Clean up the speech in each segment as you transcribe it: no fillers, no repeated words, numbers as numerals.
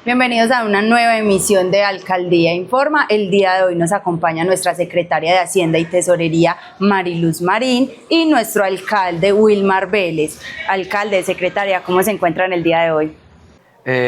Bienvenidos a una nueva emisión de Alcaldía Informa. El día de hoy nos acompaña nuestra secretaria de Hacienda y Tesorería, Mariluz Marín, y nuestro alcalde, Wilmar Vélez. Alcalde, secretaria, ¿cómo se encuentran el día de hoy?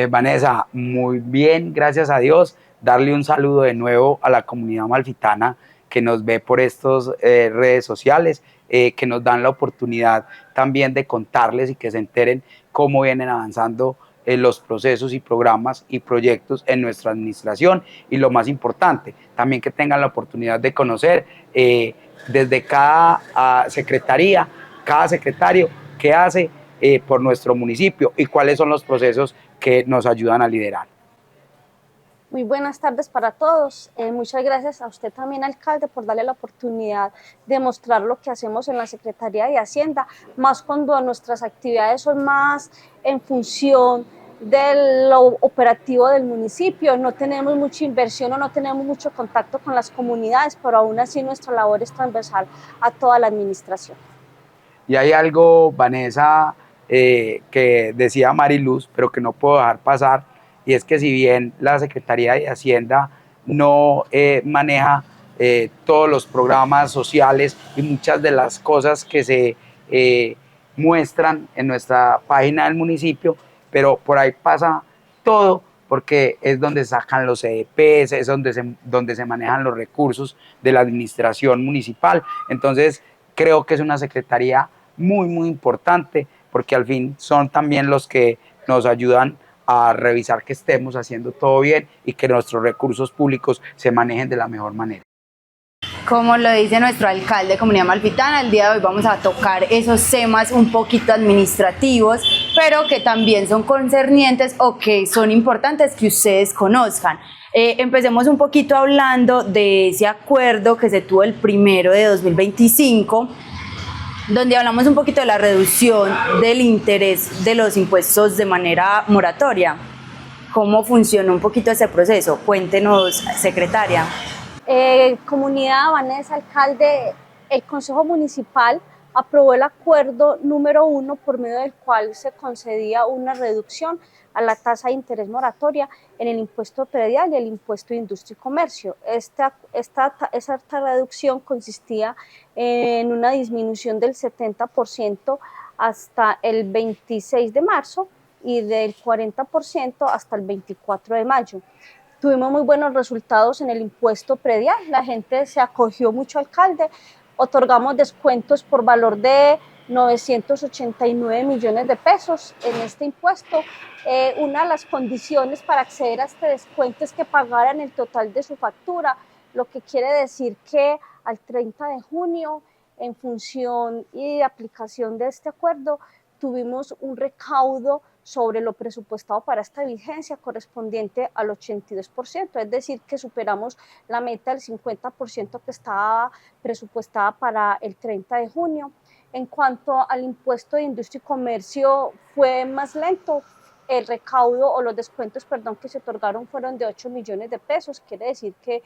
Vanessa, muy bien, gracias a Dios. Darle un saludo de nuevo a la comunidad amalfitana que nos ve por estas redes sociales, que nos dan la oportunidad también de contarles y que se enteren cómo vienen avanzando los procesos y programas y proyectos en nuestra administración, y lo más importante, también que tengan la oportunidad de conocer desde cada secretaría, cada secretario, qué hace por nuestro municipio y cuáles son los procesos que nos ayudan a liderar. Muy buenas tardes para todos. Muchas gracias a usted también, alcalde, por darle la oportunidad de mostrar lo que hacemos en la Secretaría de Hacienda, más cuando nuestras actividades son más en función de lo operativo del municipio. No tenemos mucha inversión o no tenemos mucho contacto con las comunidades, pero aún así nuestra labor es transversal a toda la administración. Y hay algo, Vanessa, que decía Mariluz, pero que no puedo dejar pasar, y es que si bien la Secretaría de Hacienda no maneja todos los programas sociales y muchas de las cosas que se muestran en nuestra página del municipio, pero por ahí pasa todo, porque es donde sacan los EDPs, es donde se manejan los recursos de la administración municipal. Entonces, creo que es una secretaría muy importante, porque al fin son también los que nos ayudan a revisar que estemos haciendo todo bien y que nuestros recursos públicos se manejen de la mejor manera. Como lo dice nuestro alcalde de Comunidad Amalfitana, el día de hoy vamos a tocar esos temas un poquito administrativos, pero que también son concernientes o que son importantes que ustedes conozcan. Empecemos un poquito hablando de ese acuerdo que se tuvo el 1 de 2025, donde hablamos un poquito de la reducción del interés de los impuestos de manera moratoria. ¿Cómo funcionó un poquito ese proceso? Cuéntenos, secretaria. Comunidad, Vanessa, alcalde, el Consejo Municipal aprobó el acuerdo número 1 por medio del cual se concedía una reducción a la tasa de interés moratoria en el impuesto predial y el impuesto de industria y comercio. Esta reducción consistía en una disminución del 70% hasta el 26 de marzo y del 40% hasta el 24 de mayo. Tuvimos muy buenos resultados en el impuesto predial, la gente se acogió mucho, alcalde. Otorgamos descuentos por valor de 989 millones de pesos en este impuesto. Una de las condiciones para acceder a este descuento es que pagaran el total de su factura, lo que quiere decir que al 30 de junio, en función y de aplicación de este acuerdo, tuvimos un recaudo sobre lo presupuestado para esta vigencia correspondiente al 82%, es decir, que superamos la meta del 50% que estaba presupuestada para el 30 de junio. En cuanto al impuesto de industria y comercio, fue más lento. El recaudo o los descuentos, perdón, que se otorgaron fueron de 8 millones de pesos. Quiere decir que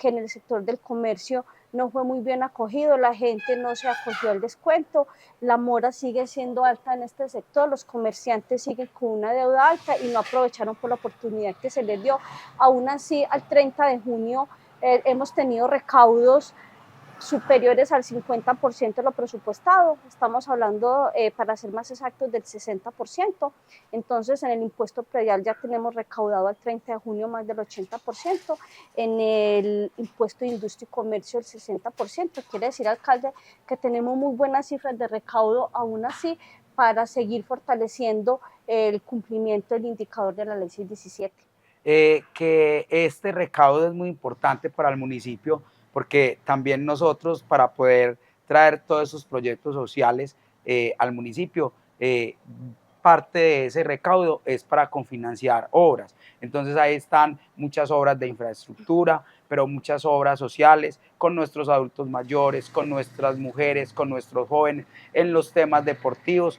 en el sector del comercio no fue muy bien acogido, la gente no se acogió al descuento, la mora sigue siendo alta en este sector, los comerciantes siguen con una deuda alta y no aprovecharon por la oportunidad que se les dio. Aún así, al 30 de junio hemos tenido recaudos superiores al 50% de lo presupuestado, estamos hablando, para ser más exactos, del 60%, entonces en el impuesto predial ya tenemos recaudado al 30 de junio más del 80%, en el impuesto de industria y comercio el 60%, quiere decir, alcalde, que tenemos muy buenas cifras de recaudo, aún así, para seguir fortaleciendo el cumplimiento del indicador de la ley 617. Que este recaudo es muy importante para el municipio, porque también nosotros, para poder traer todos esos proyectos sociales al municipio, parte de ese recaudo es para confinanciar obras. Entonces ahí están muchas obras de infraestructura, pero muchas obras sociales con nuestros adultos mayores, con nuestras mujeres, con nuestros jóvenes, en los temas deportivos.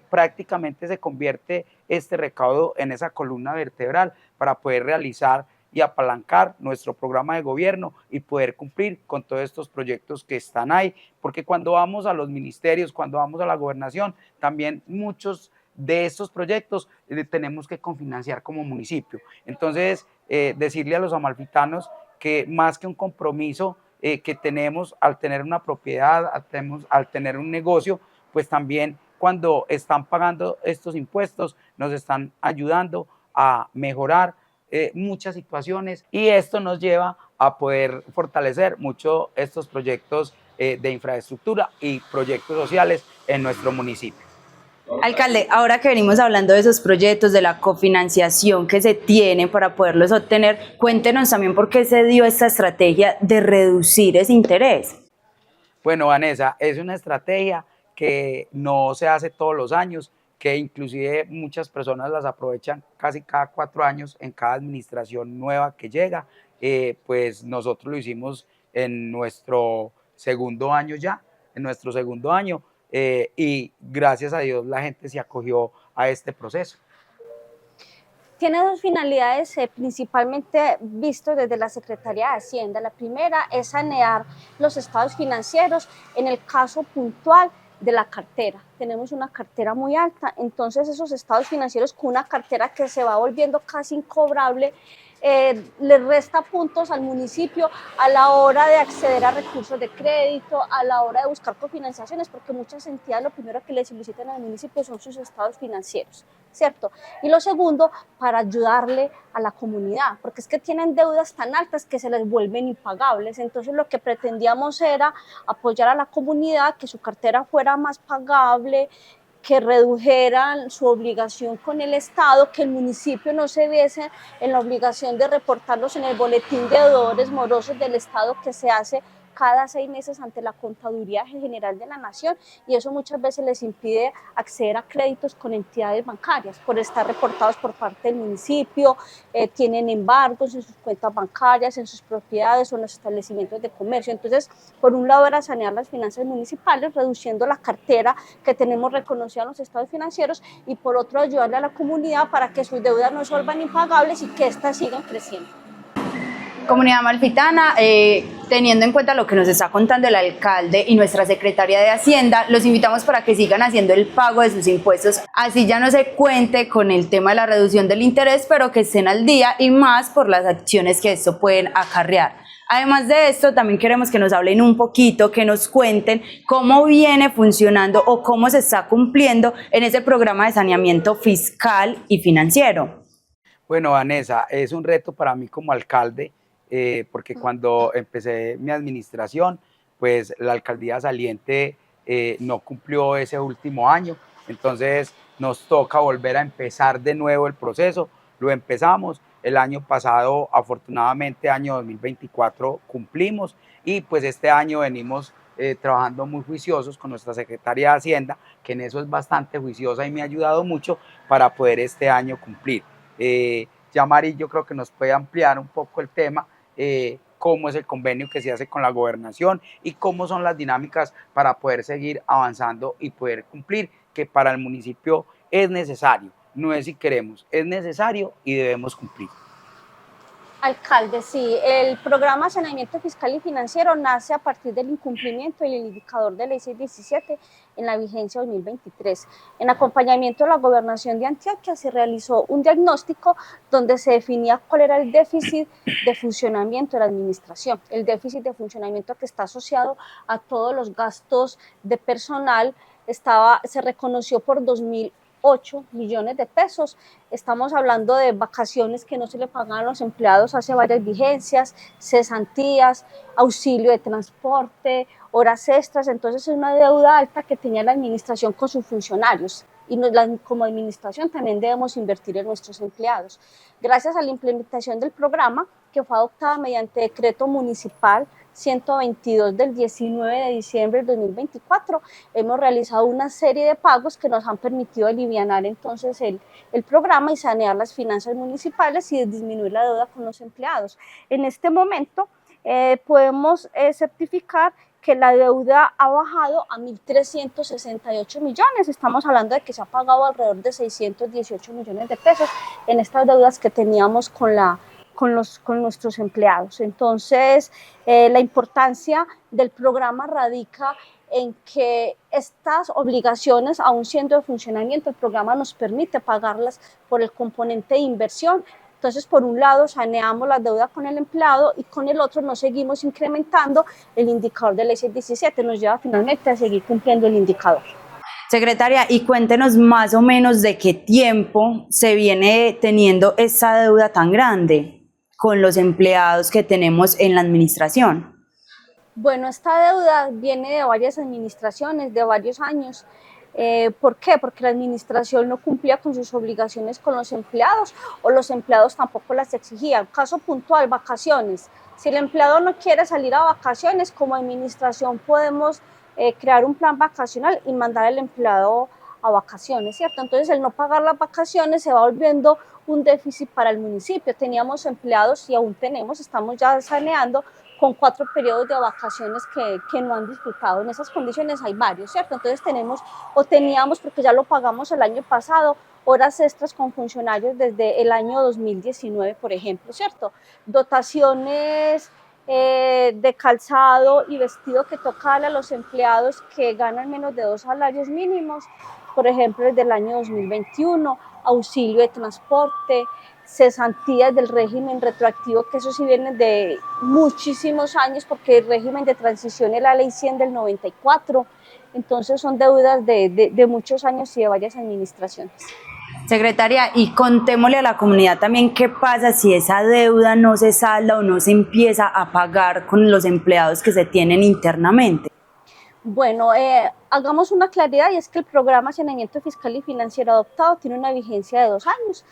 Prácticamente se convierte este recaudo en esa columna vertebral para poder realizar y apalancar nuestro programa de gobierno y poder cumplir con todos estos proyectos que están ahí, porque cuando vamos a los ministerios, cuando vamos a la gobernación, también muchos de estos proyectos tenemos que confinanciar como municipio. Entonces, decirle a los amalfitanos que más que un compromiso que tenemos al tener una propiedad, al tener un negocio, pues también cuando están pagando estos impuestos nos están ayudando a mejorar muchas situaciones, y esto nos lleva a poder fortalecer mucho estos proyectos de infraestructura y proyectos sociales en nuestro municipio. Alcalde, ahora que venimos hablando de esos proyectos, de la cofinanciación que se tiene para poderlos obtener, cuéntenos también por qué se dio esta estrategia de reducir ese interés. Bueno, Vanessa, es una estrategia que no se hace todos los años, que inclusive muchas personas las aprovechan casi cada 4 años en cada administración nueva que llega. Pues nosotros lo hicimos en nuestro segundo año ya, en nuestro segundo año, y gracias a Dios la gente se acogió a este proceso. Tiene dos finalidades principalmente visto desde la Secretaría de Hacienda. La primera es sanear los estados financieros en el caso puntual de la cartera. Tenemos una cartera muy alta, entonces esos estados financieros con una cartera que se va volviendo casi incobrable, le resta puntos al municipio a la hora de acceder a recursos de crédito, a la hora de buscar cofinanciaciones, porque muchas entidades lo primero que le solicitan al municipio son sus estados financieros, ¿cierto? Y lo segundo, para ayudarle a la comunidad, porque es que tienen deudas tan altas que se les vuelven impagables. Entonces lo que pretendíamos era apoyar a la comunidad, que su cartera fuera más pagable, que redujeran su obligación con el Estado, que el municipio no se viese en la obligación de reportarlos en el boletín de deudores morosos del Estado que se hace cada 6 meses ante la Contaduría General de la Nación, y eso muchas veces les impide acceder a créditos con entidades bancarias por estar reportados por parte del municipio, tienen embargos en sus cuentas bancarias, en sus propiedades o en los establecimientos de comercio. Entonces, por un lado era sanear las finanzas municipales, reduciendo la cartera que tenemos reconocida en los estados financieros, y por otro ayudarle a la comunidad para que sus deudas no se vuelvan impagables y que éstas sigan creciendo. Comunidad amalfitana, teniendo en cuenta lo que nos está contando el alcalde y nuestra secretaria de Hacienda, los invitamos para que sigan haciendo el pago de sus impuestos, así ya no se cuente con el tema de la reducción del interés, pero que estén al día, y más por las acciones que esto pueden acarrear. Además de esto, también queremos que nos hablen un poquito, que nos cuenten cómo viene funcionando o cómo se está cumpliendo en ese programa de saneamiento fiscal y financiero. Bueno, Vanessa, es un reto para mí como alcalde, porque cuando empecé mi administración, pues la alcaldía saliente no cumplió ese último año, entonces nos toca volver a empezar de nuevo el proceso. Lo empezamos el año pasado, afortunadamente año 2024 cumplimos, y pues este año venimos trabajando muy juiciosos con nuestra secretaria de Hacienda, que en eso es bastante juiciosa y me ha ayudado mucho para poder este año cumplir. Ya Mari, yo creo que nos puede ampliar un poco el tema, cómo es el convenio que se hace con la gobernación y cómo son las dinámicas para poder seguir avanzando y poder cumplir, que para el municipio es necesario, no es si queremos, es necesario y debemos cumplir. Alcalde, sí, el programa de saneamiento fiscal y financiero nace a partir del incumplimiento del indicador de ley 617 en la vigencia 2023. En acompañamiento de la Gobernación de Antioquia se realizó un diagnóstico donde se definía cuál era el déficit de funcionamiento de la administración, el déficit de funcionamiento que está asociado a todos los gastos de personal. Se reconoció por 2008 millones de pesos. Estamos hablando de vacaciones que no se le pagan a los empleados hace varias vigencias, cesantías, auxilio de transporte, horas extras. Entonces es una deuda alta que tenía la administración con sus funcionarios, y como administración también debemos invertir en nuestros empleados. Gracias a la implementación del programa, que fue adoptada mediante decreto municipal 122 del 19 de diciembre del 2024, hemos realizado una serie de pagos que nos han permitido alivianar entonces el programa y sanear las finanzas municipales y disminuir la deuda con los empleados. En este momento podemos certificar que la deuda ha bajado a 1.368 millones. Estamos hablando de que se ha pagado alrededor de 618 millones de pesos en estas deudas que teníamos con la con nuestros empleados. Entonces, la importancia del programa radica en que estas obligaciones, aún siendo de funcionamiento, el programa nos permite pagarlas por el componente de inversión. Entonces, por un lado, saneamos la deuda con el empleado y con el otro nos seguimos incrementando el indicador de ley 617, nos lleva finalmente a seguir cumpliendo el indicador. Secretaria, y cuéntenos más o menos de qué tiempo se viene teniendo esa deuda tan grande con los empleados que tenemos en la administración. Bueno, esta deuda viene de varias administraciones, de varios años. ¿Por qué? Porque la administración no cumplía con sus obligaciones con los empleados o los empleados tampoco las exigían. Caso puntual, vacaciones. Si el empleado no quiere salir a vacaciones, como administración podemos crear un plan vacacional y mandar al empleado a vacaciones, ¿cierto? Entonces, el no pagar las vacaciones se va volviendo un déficit para el municipio. Teníamos empleados y aún tenemos, estamos ya saneando con 4 periodos de vacaciones que no han disfrutado. En esas condiciones hay varios, ¿cierto? Entonces teníamos, porque ya lo pagamos el año pasado, horas extras con funcionarios desde el año 2019, por ejemplo, ¿cierto? Dotaciones de calzado y vestido que toca darle a los empleados que ganan menos de 2 salarios mínimos, por ejemplo, desde el año 2021, auxilio de transporte, cesantías del régimen retroactivo, que eso sí viene de muchísimos años, porque el régimen de transición es la ley 100 del 94, entonces son deudas de muchos años y de varias administraciones. Secretaria, y contémosle a la comunidad también qué pasa si esa deuda no se salda o no se empieza a pagar con los empleados que se tienen internamente. Bueno, hagamos una claridad, y es que el programa de saneamiento fiscal y financiero adoptado tiene una vigencia de 2 años.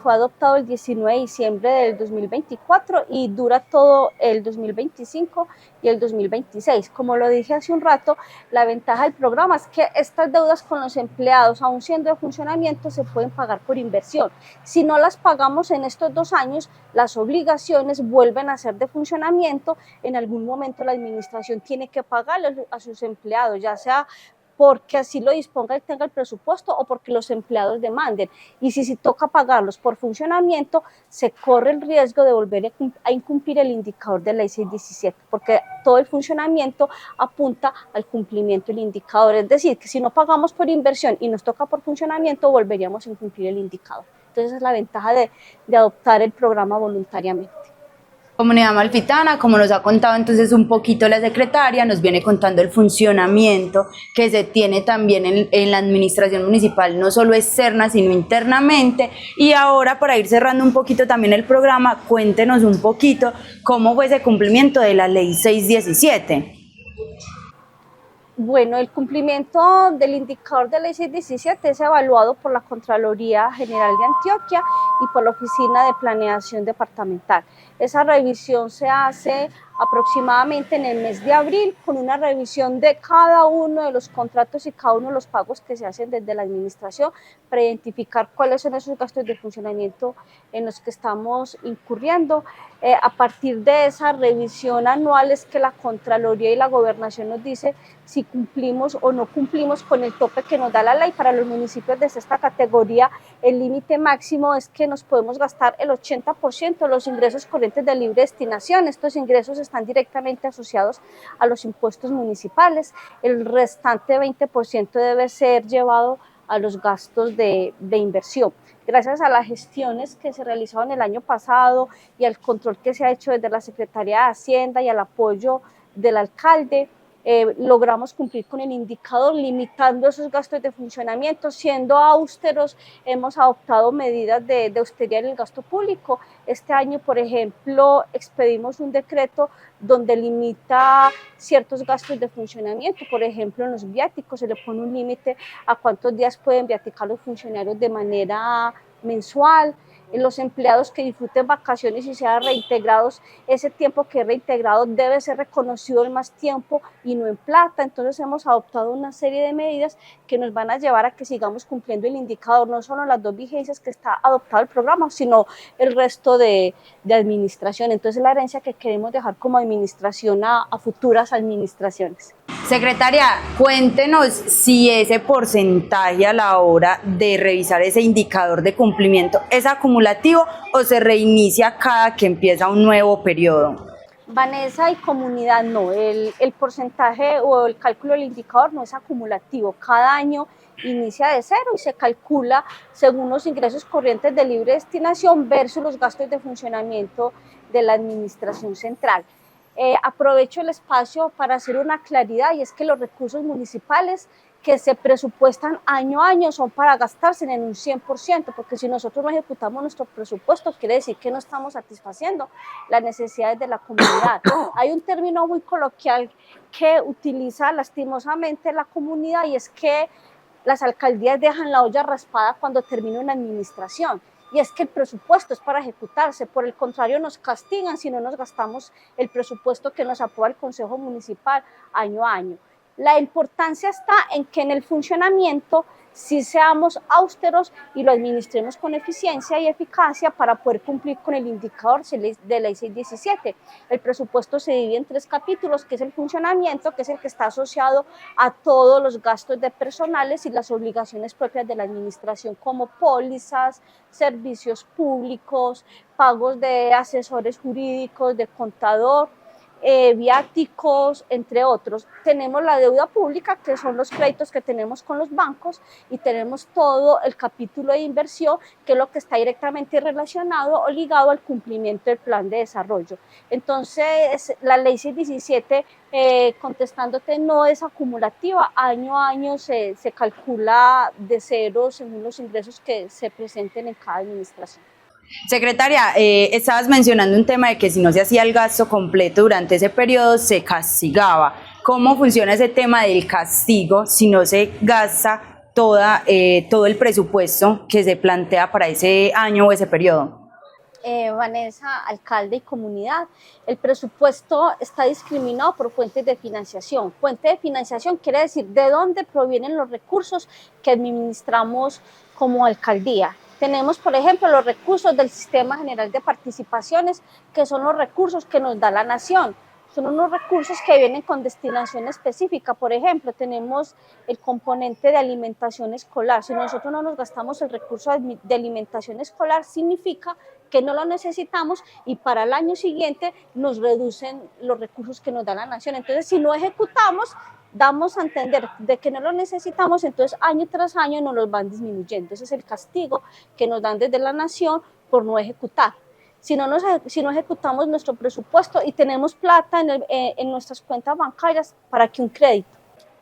Fue adoptado el 19 de diciembre del 2024 y dura todo el 2025 y el 2026. Como lo dije hace un rato, la ventaja del programa es que estas deudas con los empleados, aún siendo de funcionamiento, se pueden pagar por inversión. Si no las pagamos en estos 2 años, las obligaciones vuelven a ser de funcionamiento. En algún momento la administración tiene que pagarle a sus empleados, ya sea porque así lo disponga y tenga el presupuesto o porque los empleados demanden. Y si toca pagarlos por funcionamiento, se corre el riesgo de volver a incumplir el indicador de ley 617, porque todo el funcionamiento apunta al cumplimiento del indicador. Es decir, que si no pagamos por inversión y nos toca por funcionamiento, volveríamos a incumplir el indicador. Entonces, esa es la ventaja de adoptar el programa voluntariamente. Comunidad Amalfitana, como nos ha contado entonces un poquito la secretaria, nos viene contando el funcionamiento que se tiene también en la administración municipal, no solo externa, sino internamente. Y ahora, para ir cerrando un poquito también el programa, cuéntenos un poquito cómo fue ese cumplimiento de la ley 617. Bueno, el cumplimiento del indicador de ley 617 es evaluado por la Contraloría General de Antioquia y por la Oficina de Planeación Departamental. Esa revisión se hace aproximadamente en el mes de abril, con una revisión de cada uno de los contratos y cada uno de los pagos que se hacen desde la administración, para identificar cuáles son esos gastos de funcionamiento en los que estamos incurriendo. A partir de esa revisión anual es que la Contraloría y la Gobernación nos dice si cumplimos o no cumplimos con el tope que nos da la ley. Para los municipios de esta categoría, el límite máximo es que nos podemos gastar el 80% de los ingresos corrientes de libre destinación. Estos ingresos están directamente asociados a los impuestos municipales. El restante 20% debe ser llevado a los gastos de inversión. Gracias a las gestiones que se realizaron el año pasado y al control que se ha hecho desde la Secretaría de Hacienda y al apoyo del alcalde, logramos cumplir con el indicador, limitando esos gastos de funcionamiento. Siendo austeros, hemos adoptado medidas de austeridad en el gasto público. Este año, por ejemplo, expedimos un decreto donde limita ciertos gastos de funcionamiento. Por ejemplo, en los viáticos se le pone un límite a cuántos días pueden viaticar los funcionarios de manera mensual. En los empleados que disfruten vacaciones y sean reintegrados, ese tiempo que es reintegrado debe ser reconocido en más tiempo y no en plata. Entonces hemos adoptado una serie de medidas que nos van a llevar a que sigamos cumpliendo el indicador, no solo las 2 vigencias que está adoptado el programa, sino el resto de administración. Entonces, la herencia que queremos dejar como administración a futuras administraciones. Secretaria, cuéntenos si ese porcentaje a la hora de revisar ese indicador de cumplimiento es acumulativo o se reinicia cada que empieza un nuevo periodo. Vanessa y comunidad no, el porcentaje o el cálculo del indicador no es acumulativo, cada año inicia de cero y se calcula según los ingresos corrientes de libre destinación versus los gastos de funcionamiento de la administración central. Aprovecho el espacio para hacer una claridad y es que los recursos municipales que se presupuestan año a año son para gastarse en un 100%, porque si nosotros no ejecutamos nuestro presupuesto, quiere decir que no estamos satisfaciendo las necesidades de la comunidad. Hay un término muy coloquial que utiliza lastimosamente la comunidad y es que las alcaldías dejan la olla raspada cuando termina una administración. Y es que el presupuesto es para ejecutarse, por el contrario nos castigan si no nos gastamos el presupuesto que nos aprueba el Consejo Municipal año a año. La importancia está en que en el funcionamiento sí seamos austeros y lo administremos con eficiencia y eficacia para poder cumplir con el indicador de ley 617. El presupuesto se divide en 3 capítulos, que es el funcionamiento, que es el que está asociado a todos los gastos de personales y las obligaciones propias de la administración, como pólizas, servicios públicos, pagos de asesores jurídicos, de contador, viáticos, entre otros. Tenemos la deuda pública, que son los créditos que tenemos con los bancos, y tenemos todo el capítulo de inversión, que es lo que está directamente relacionado o ligado al cumplimiento del plan de desarrollo. Entonces, la ley 617, contestándote, no es acumulativa, año a año se calcula de cero según los ingresos que se presenten en cada administración. Secretaria, estabas mencionando un tema de que si no se hacía el gasto completo durante ese periodo se castigaba. ¿Cómo funciona ese tema del castigo si no se gasta todo el presupuesto que se plantea para ese año o ese periodo? Vanessa, alcalde y comunidad, el presupuesto está discriminado por fuentes de financiación. Fuente de financiación quiere decir de dónde provienen los recursos que administramos como alcaldía. Tenemos, por ejemplo, los recursos del Sistema General de Participaciones, que son los recursos que nos da la nación. Son unos recursos que vienen con destinación específica. Por ejemplo, tenemos el componente de alimentación escolar. Si nosotros no nos gastamos el recurso de alimentación escolar, significa que no lo necesitamos y para el año siguiente nos reducen los recursos que nos da la nación. Entonces, si no ejecutamos, damos a entender de que no lo necesitamos, entonces año tras año nos los van disminuyendo. Ese es el castigo que nos dan desde la nación por no ejecutar. Si no ejecutamos nuestro presupuesto y tenemos plata en nuestras cuentas bancarias, ¿para qué un crédito?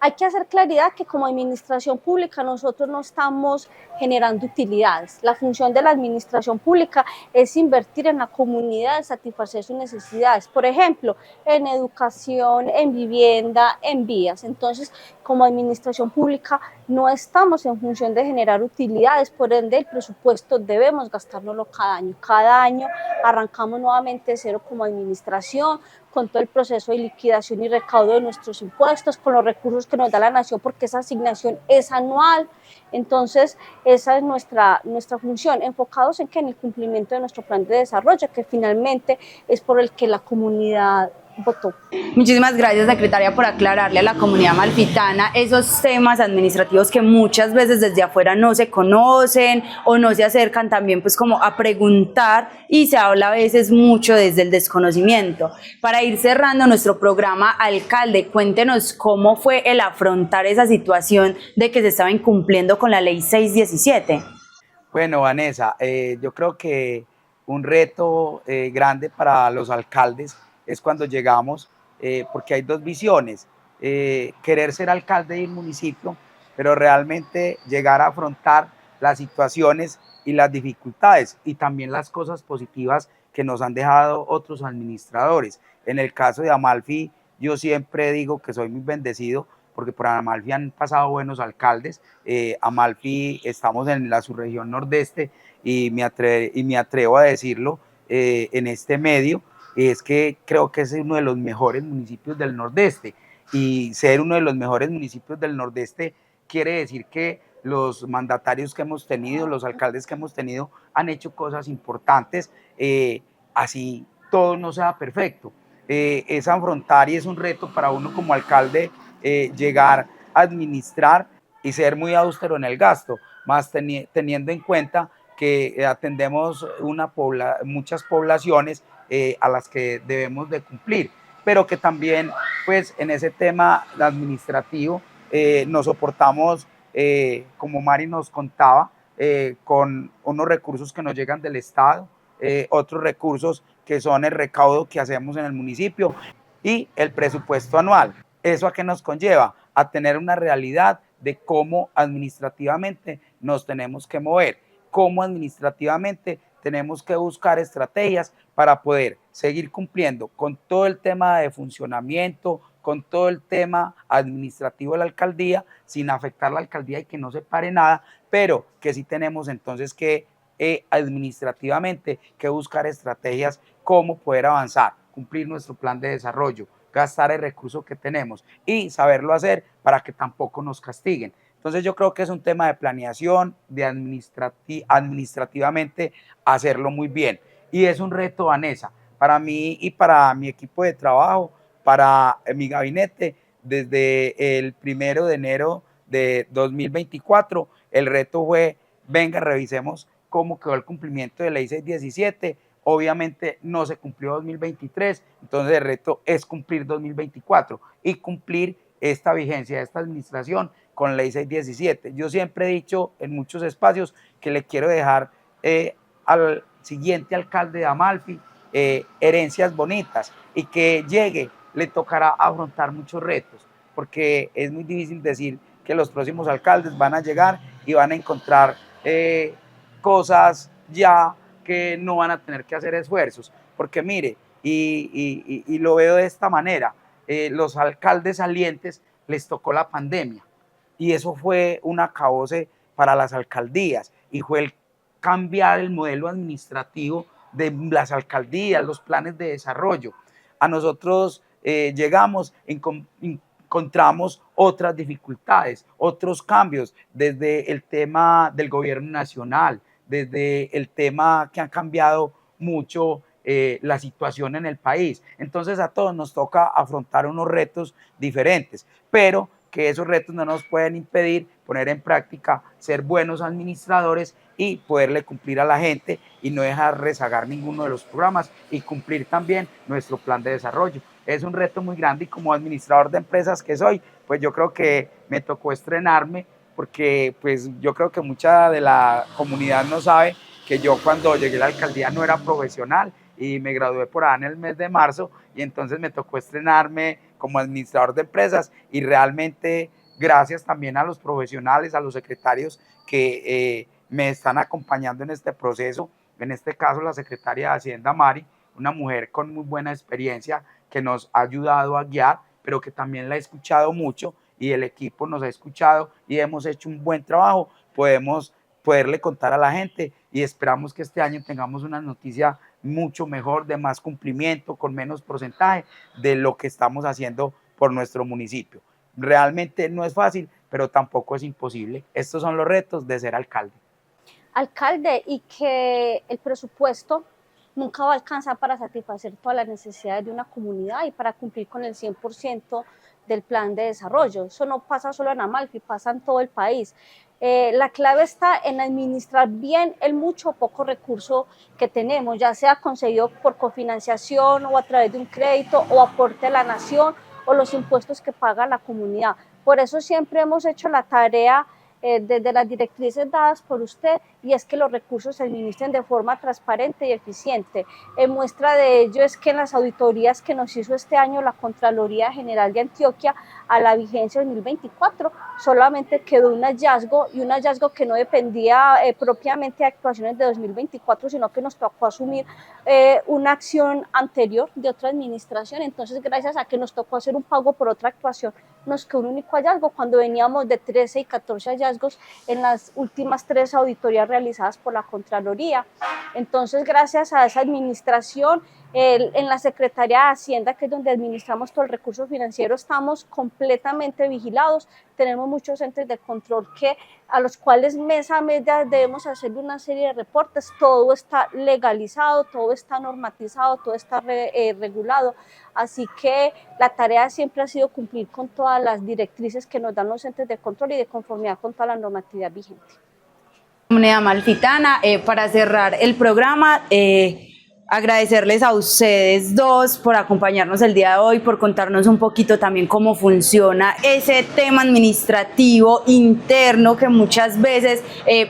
Hay que hacer claridad que como administración pública nosotros no estamos generando utilidades. La función de la administración pública es invertir en la comunidad, satisfacer sus necesidades. Por ejemplo, en educación, en vivienda, en vías. Entonces, como administración pública no estamos en función de generar utilidades, por ende el presupuesto debemos gastárnoslo cada año. Cada año arrancamos nuevamente de cero como administración, con todo el proceso de liquidación y recaudo de nuestros impuestos, con los recursos que nos da la nación, porque esa asignación es anual. Entonces, esa es nuestra función, enfocados en que en el cumplimiento de nuestro plan de desarrollo, que finalmente es por el que la comunidad votó. Muchísimas gracias, secretaria, por aclararle a la comunidad amalfitana esos temas administrativos que muchas veces desde afuera no se conocen o no se acercan también pues como a preguntar y se habla a veces mucho desde el desconocimiento. Para ir cerrando nuestro programa, alcalde, cuéntenos cómo fue el afrontar esa situación de que se estaba incumpliendo con la ley 617. Bueno, Vanessa, yo creo que un reto grande para los alcaldes es cuando llegamos, porque hay 2 visiones, querer ser alcalde de un municipio, pero realmente llegar a afrontar las situaciones y las dificultades y también las cosas positivas que nos han dejado otros administradores. En el caso de Amalfi, yo siempre digo que soy muy bendecido porque por Amalfi han pasado buenos alcaldes. Amalfi, estamos en la subregión nordeste y me atrevo a decirlo en este medio, es que creo que es uno de los mejores municipios del nordeste, y ser uno de los mejores municipios del nordeste quiere decir que los mandatarios que hemos tenido, los alcaldes que hemos tenido han hecho cosas importantes, así todo no sea perfecto. Es afrontar y es un reto para uno como alcalde llegar a administrar y ser muy austero en el gasto, más teniendo en cuenta que atendemos muchas poblaciones a las que debemos de cumplir, pero que también pues en ese tema administrativo nos soportamos, como Mari nos contaba, con unos recursos que nos llegan del Estado, otros recursos que son el recaudo que hacemos en el municipio y el presupuesto anual. ¿Eso a qué nos conlleva? A tener una realidad de cómo administrativamente nos tenemos que mover, cómo administrativamente tenemos que buscar estrategias para poder seguir cumpliendo con todo el tema de funcionamiento, con todo el tema administrativo de la alcaldía, sin afectar la alcaldía y que no se pare nada, pero que sí tenemos entonces que administrativamente que buscar estrategias cómo poder avanzar, cumplir nuestro plan de desarrollo, gastar el recurso que tenemos y saberlo hacer para que tampoco nos castiguen. Entonces yo creo que es un tema de planeación, de administrativamente hacerlo muy bien. Y es un reto, Vanessa, para mí y para mi equipo de trabajo, para mi gabinete, desde el 1 de enero de 2024, el reto fue, venga, revisemos cómo quedó el cumplimiento de ley 617. Obviamente no se cumplió 2023, entonces el reto es cumplir 2024 y cumplir esta vigencia de esta administración con ley 617. Yo siempre he dicho en muchos espacios que le quiero dejar al siguiente alcalde de Amalfi herencias bonitas y que llegue, le tocará afrontar muchos retos, porque es muy difícil decir que los próximos alcaldes van a llegar y van a encontrar cosas ya que no van a tener que hacer esfuerzos, porque mire, y lo veo de esta manera, los alcaldes salientes les tocó la pandemia y eso fue un acabose para las alcaldías y fue el cambiar el modelo administrativo de las alcaldías, los planes de desarrollo. A nosotros llegamos, encontramos otras dificultades, otros cambios, desde el tema del gobierno nacional, desde el tema que han cambiado mucho la situación en el país. Entonces a todos nos toca afrontar unos retos diferentes, pero que esos retos no nos pueden impedir poner en práctica, ser buenos administradores y poderle cumplir a la gente y no dejar rezagar ninguno de los programas y cumplir también nuestro plan de desarrollo. Es un reto muy grande y como administrador de empresas que soy, pues yo creo que me tocó estrenarme porque pues yo creo que mucha de la comunidad no sabe que yo cuando llegué a la alcaldía no era profesional y me gradué por ahí en el mes de marzo y entonces me tocó estrenarme como administrador de empresas y realmente gracias también a los profesionales, a los secretarios que me están acompañando en este proceso, en este caso la secretaria de Hacienda Mari, una mujer con muy buena experiencia que nos ha ayudado a guiar, pero que también la he escuchado mucho y el equipo nos ha escuchado y hemos hecho un buen trabajo, podemos poderle contar a la gente y esperamos que este año tengamos una noticia mucho mejor, de más cumplimiento, con menos porcentaje de lo que estamos haciendo por nuestro municipio. Realmente no es fácil, pero tampoco es imposible. Estos son los retos de ser alcalde. Alcalde, y que el presupuesto nunca va a alcanzar para satisfacer todas las necesidades de una comunidad y para cumplir con el 100% del plan de desarrollo. Eso no pasa solo en Amalfi, pasa en todo el país. La clave está en administrar bien el mucho o poco recurso que tenemos, ya sea conseguido por cofinanciación o a través de un crédito o aporte de la nación o los impuestos que paga la comunidad. Por eso siempre hemos hecho la tarea desde las directrices dadas por usted, y es que los recursos se administren de forma transparente y eficiente. Muestra de ello es que en las auditorías que nos hizo este año la Contraloría General de Antioquia a la vigencia 2024, solamente quedó un hallazgo, y un hallazgo que no dependía propiamente de actuaciones de 2024, sino que nos tocó asumir una acción anterior de otra administración. Entonces, gracias a que nos tocó hacer un pago por otra actuación, nos quedó un único hallazgo cuando veníamos de 13 y 14 hallazgos en las últimas 3 auditorías realizadas por la Contraloría. Entonces, gracias a esa administración En la Secretaría de Hacienda, que es donde administramos todo el recurso financiero, estamos completamente vigilados. Tenemos muchos entes de control a los cuales mes a mes debemos hacerle una serie de reportes. Todo está legalizado, todo está normatizado, todo está regulado. Así que la tarea siempre ha sido cumplir con todas las directrices que nos dan los entes de control y de conformidad con toda la normatividad vigente. Comunidad Amalfitana, para cerrar el programa, agradecerles a ustedes dos por acompañarnos el día de hoy, por contarnos un poquito también cómo funciona ese tema administrativo interno que muchas veces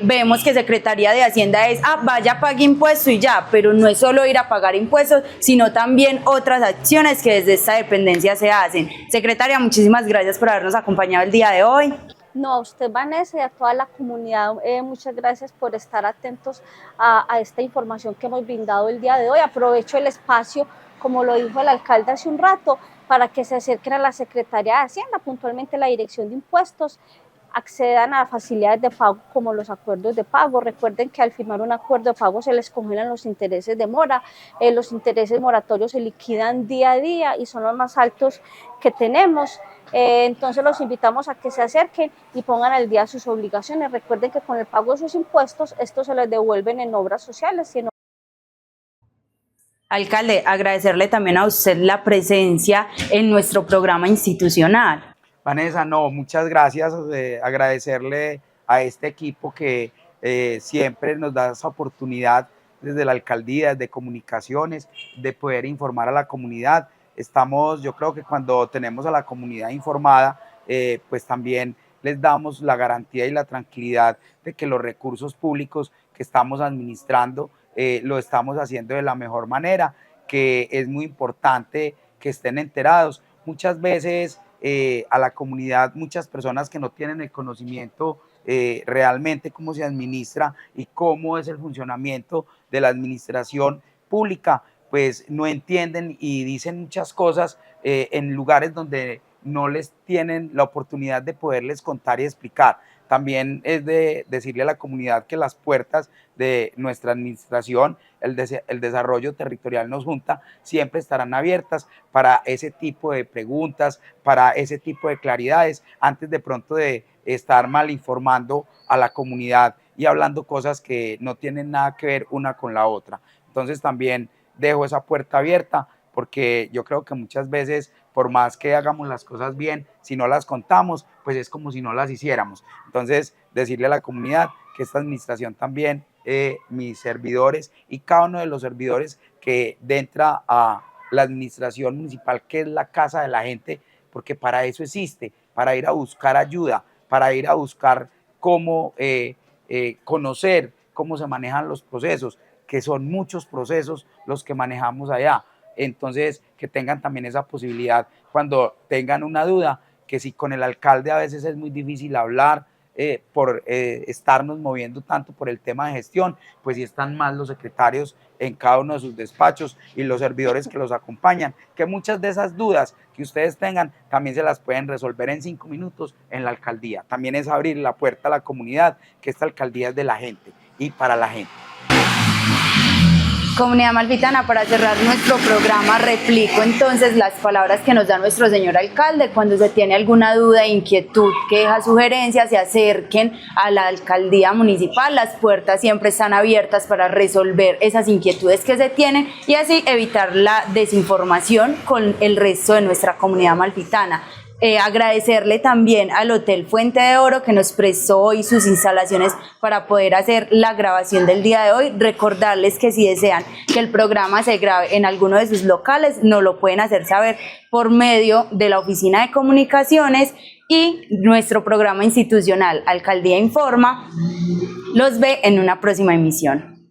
vemos que Secretaría de Hacienda es, vaya, pague impuesto y ya, pero no es solo ir a pagar impuestos, sino también otras acciones que desde esta dependencia se hacen. Secretaria, muchísimas gracias por habernos acompañado el día de hoy. No, a usted, Vanessa, y a toda la comunidad, muchas gracias por estar atentos a esta información que hemos brindado el día de hoy. Aprovecho el espacio, como lo dijo el alcalde hace un rato, para que se acerquen a la Secretaría de Hacienda, puntualmente la Dirección de Impuestos, accedan a facilidades de pago como los acuerdos de pago. Recuerden que al firmar un acuerdo de pago se les congelan los intereses de mora, los intereses moratorios se liquidan día a día y son los más altos que tenemos. Entonces los invitamos a que se acerquen y pongan al día sus obligaciones. Recuerden que con el pago de sus impuestos, estos se les devuelven en obras sociales. Alcalde, agradecerle también a usted la presencia en nuestro programa institucional. Vanessa, no, muchas gracias, agradecerle a este equipo que siempre nos da esa oportunidad desde la alcaldía, desde comunicaciones, de poder informar a la comunidad. Yo creo que cuando tenemos a la comunidad informada, pues también les damos la garantía y la tranquilidad de que los recursos públicos que estamos administrando lo estamos haciendo de la mejor manera, que es muy importante que estén enterados. Muchas veces a la comunidad, muchas personas que no tienen el conocimiento realmente cómo se administra y cómo es el funcionamiento de la administración pública, pues no entienden y dicen muchas cosas en lugares donde no les tienen la oportunidad de poderles contar y explicar. También es de decirle a la comunidad que las puertas de nuestra administración, el desarrollo territorial nos junta, siempre estarán abiertas para ese tipo de preguntas, para ese tipo de claridades, antes de pronto de estar mal informando a la comunidad y hablando cosas que no tienen nada que ver una con la otra. Entonces también dejo esa puerta abierta, porque yo creo que muchas veces, por más que hagamos las cosas bien, si no las contamos, pues es como si no las hiciéramos. Entonces, decirle a la comunidad que esta administración también, mis servidores y cada uno de los servidores que entra a la administración municipal, que es la casa de la gente, porque para eso existe, para ir a buscar ayuda, para ir a buscar cómo conocer cómo se manejan los procesos, que son muchos procesos los que manejamos allá. Entonces, que tengan también esa posibilidad cuando tengan una duda, que si con el alcalde a veces es muy difícil hablar por estarnos moviendo tanto por el tema de gestión, pues si están más los secretarios en cada uno de sus despachos y los servidores que los acompañan, que muchas de esas dudas que ustedes tengan también se las pueden resolver en 5 minutos en la alcaldía. También es abrir la puerta a la comunidad, que esta alcaldía es de la gente y para la gente. Comunidad Amalfitana, para cerrar nuestro programa, replico entonces las palabras que nos da nuestro señor alcalde. Cuando se tiene alguna duda, inquietud, queja, sugerencia, se acerquen a la alcaldía municipal. Las puertas siempre están abiertas para resolver esas inquietudes que se tienen y así evitar la desinformación con el resto de nuestra comunidad amalfitana. Agradecerle también al Hotel Fuente de Oro que nos prestó hoy sus instalaciones para poder hacer la grabación del día de hoy. Recordarles que si desean que el programa se grabe en alguno de sus locales, nos lo pueden hacer saber por medio de la Oficina de Comunicaciones y nuestro programa institucional Alcaldía Informa los ve en una próxima emisión.